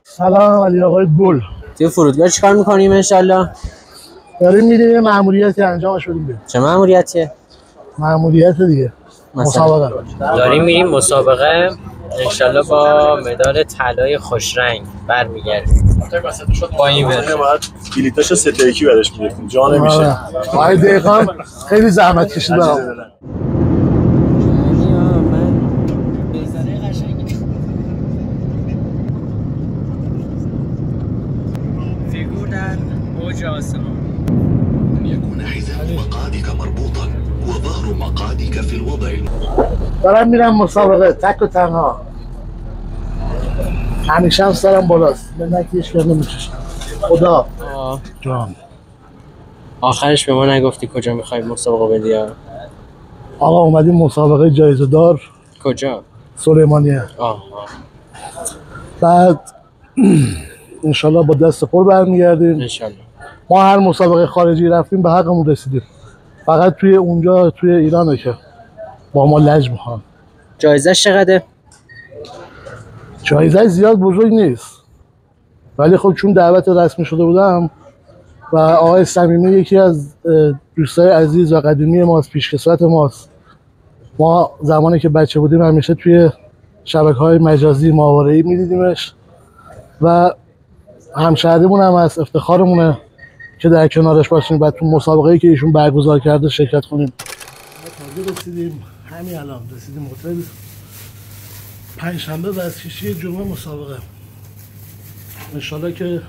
سلام علی آقای گل. توی فرودگاه چیکار می‌کنیم ان شاءالله؟ داریم میریم یه مأموریتی انجامش بدیم. چه مأموریتیه؟ مأموریت دیگه. مسابقه. داریم میریم مسابقه ان شاءالله با مدال طلای خوش رنگ برمیگردیم. با این ورژن بلیطاشو 3 تا 1 برش می‌گفتیم. جا نمیشه. آره دقیقاً خیلی زحمت کشیدم. فیگور در اوج آسمان. يكون حزام مقعدك مربوطا وظهر مقعدك في الوضع. دارم میرم مسابقه تک و تنها. همیشه هم سرم بالاست. به نکیش که نمی‌کشم. خدا. جان. آخرش به ما نگفتی کجا می‌خوای مسابقه بدی یا؟ آقا اومدیم مسابقه جایزه دار. کجا؟ سلیمانیه. بعد انشالله با دست پر برمیگردیم. انشالله. ما هر مسابقه خارجی رفتیم به حقمون رسیدیم. فقط توی اونجا توی ایرانه که با ما لج میخوان. جایزش چقدره؟ جایزه زیاد بزرگ نیست. ولی خب چون دعوت رسمی شده بودم و آقای صمیمی یکی از دوستای عزیز و قدیمی ماست، پیشکسوت ماست. ما زمانی که بچه بودیم همیشه توی شبکه‌های مجازی ماهواره‌ای می‌دیدیمش و همشهریمون هم از افتخارمونه که در کنارش باشیم و تو مسابقه‌ای که ایشون برگزار کرده شرکت کنیم. تازه رسیدیم، همین الان رسیدیم هتل. پنجشنبه دستکشی جمعه مسابقه. انشالله که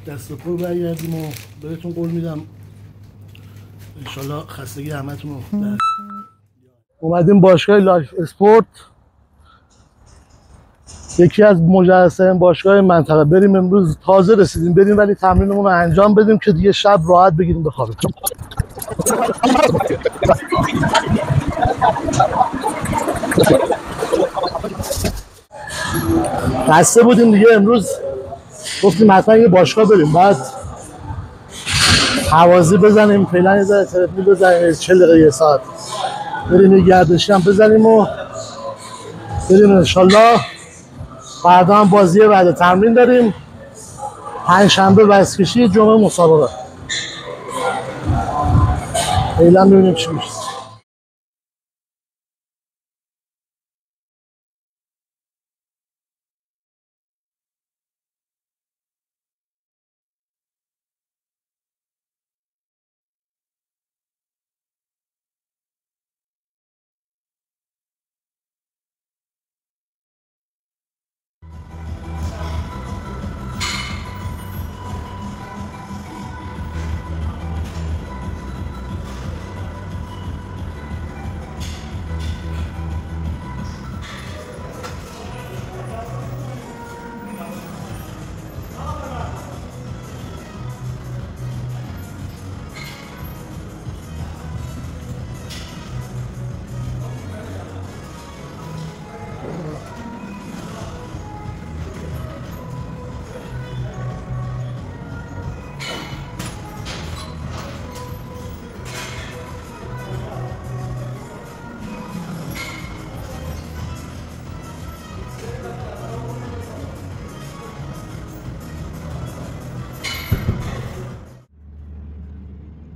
دست پر برگردیم و بهتون قول میدم انشالله خستگی همتون رو در اومدیم باشگاه لایف اسپورت، یکی از مجهزترین باشگاه منطقه. بریم امروز تازه رسیدیم بریم ولی تمرینمون رو انجام بدیم که دیگه شب راحت بگیریم بخوابیم. خسته بودیم دیگه امروز گفتیم حتما یه باشگاه بریم، بعد حوازی بزنیم، فعلا یه ذره ترفیل بزنیم 40 دقیقه یه ساعت بریم یه گردشی هم بزنیم و بریم انشالله. فردا هم بازی بعد تمرین داریم، پنجشنبه بسکشی، جمعه مسابقه. فعلا ببینیم چی میشه.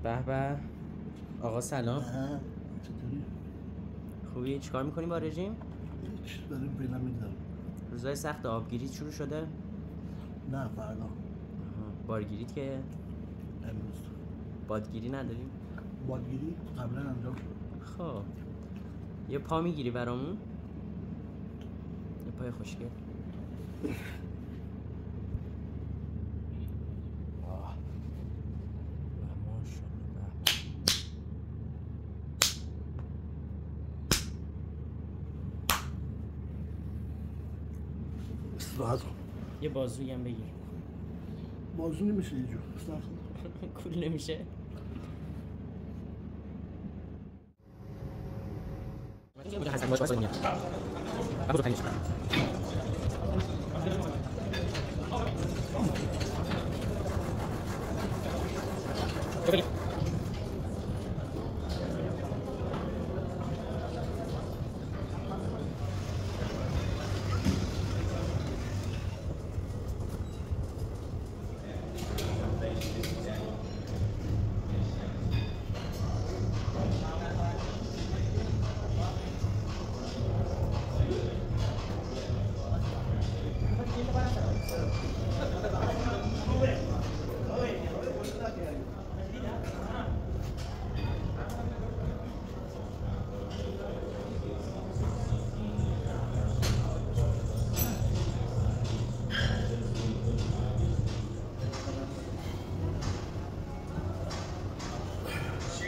به به آقا سلام. چطوری؟ خوبی؟ چیکار میکنی با رژیم؟ چی داریم فعلا میگذارم. روزای سخت آبگیریت شروع شده؟ نه فردا. بارگیریت که امروز. بادگیری نداریم؟ بادگیری قبلا انجام شد. خب یه پا میگیری برامون؟ یه پای خوشگل. استراحت کن. یه بازویی هم بگیر. بازو نمیشه یه جور. کول نمیشه.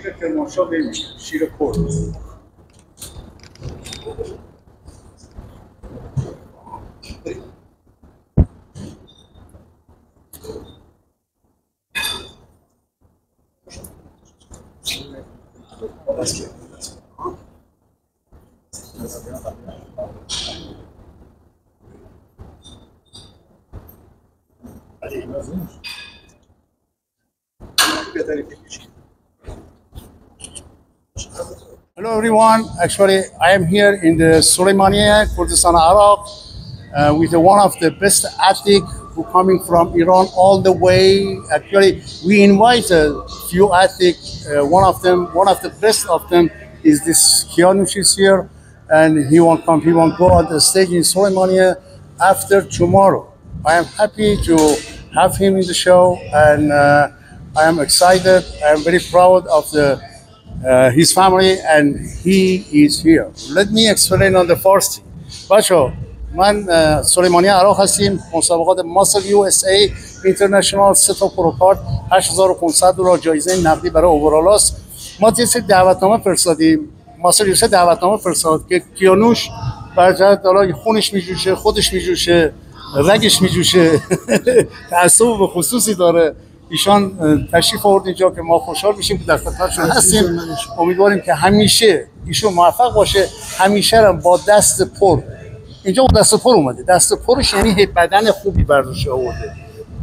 شیر کرمانشاه بمیره، شیر کرد. Hello everyone, actually I am here in the Suleymaniye, Kurdistan, Iraq, with one of the best athletes who coming from Iran all the way. Actually, we invited few athletes, one of the best of them is this Kianush is here, and he won't go on the stage in Suleymaniye after tomorrow. I am happy to have him in the show, and I am excited. I am very proud of his family, and he is here. Let me explain on the Farsi. بچه من سلیمانی عراق هستیم. مسابقات ماسل USA اینترنشنال 3 تا پروکارد $8500 جایزه نقدی برای اوورالاست. ما یه سری دعوتنامه فرستادیم. ماسل USA دعوتنامه فرستاد که کیانوش برجت حالا خونش میجوشه، خودش میجوشه، رگش میجوشه، تعصب به خصوصی داره. ایشان تشریف آورد اینجا که ما خوشحال میشیم که در خدمتشون هستیم. امیدواریم که همیشه ایشون موفق باشه، همیشه هم با دست پر. اینجا با دست پر اومده. دست پرش یعنی بدن خوبی برداشته آورده.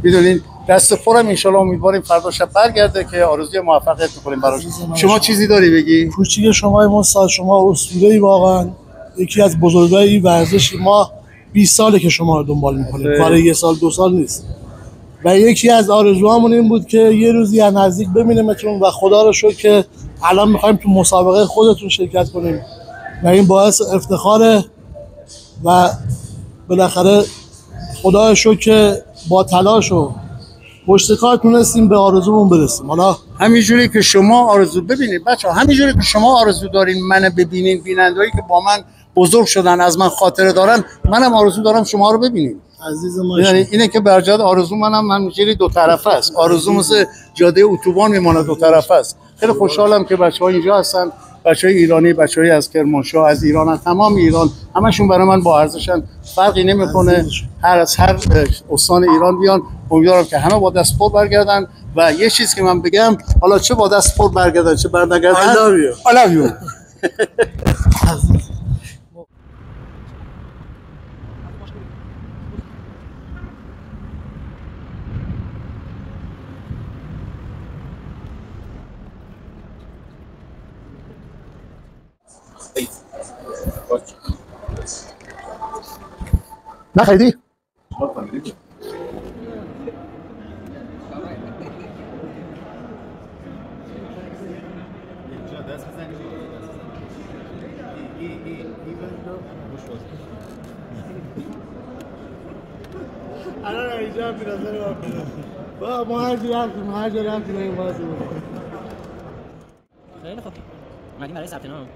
میدونین دست پرم ان شاء الله امیدواریم فردا شب برگرده که آرزوی موفقیت می‌کنیم براش. شما چیزی داری بگی؟ کوچیک شما مستاد، شما اسطوره‌ای واقعا، یکی از بزرگای ورزشی. ما 20 ساله که شما رو دنبال می‌کنیم. کار یه سال دو سال نیست. و یکی از آرزوهامون این بود که یه روزی از نزدیک ببینیمتون و خدا رو شکر که الان می‌خوایم تو مسابقه خودتون شرکت کنیم و این باعث افتخاره و بالاخره خدا رو شکر که با تلاش و پشت کار تونستیم به آرزومون برسیم. حالا همینجوری که شما آرزو ببینید بچه‌ها، همینجوری که شما آرزو دارین منو ببینین، بینندهایی که با من بزرگ شدن از من خاطره دارن، منم آرزو دارم شما رو ببینین. عزیز ما یعنی اینه که برجاد آرزو منم همینجوری دو طرفه است. آرزو مثل جاده اتوبان میمونه، دو طرفه است. خیلی خوشحالم که بچه‌ها اینجا هستن، بچه‌های ایرانی، بچه‌های از کرمانشاه، از ایران، تمام ایران، همشون برای من با ارزشن. فرقی نمیکنه هر استان ایران بیان. امیدوارم که همه با دست پر برگردن و یه چیز که من بگم، حالا چه با دست پر برگردن چه برنگردن، I love you. نخریدی؟ الان اینجا به نظر من ما هر جا رفتیم این واسه خیلی خوب. اومدیم برای ثبت نام.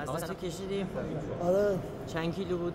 آقا کشیدیم. آره چند کیلو بود؟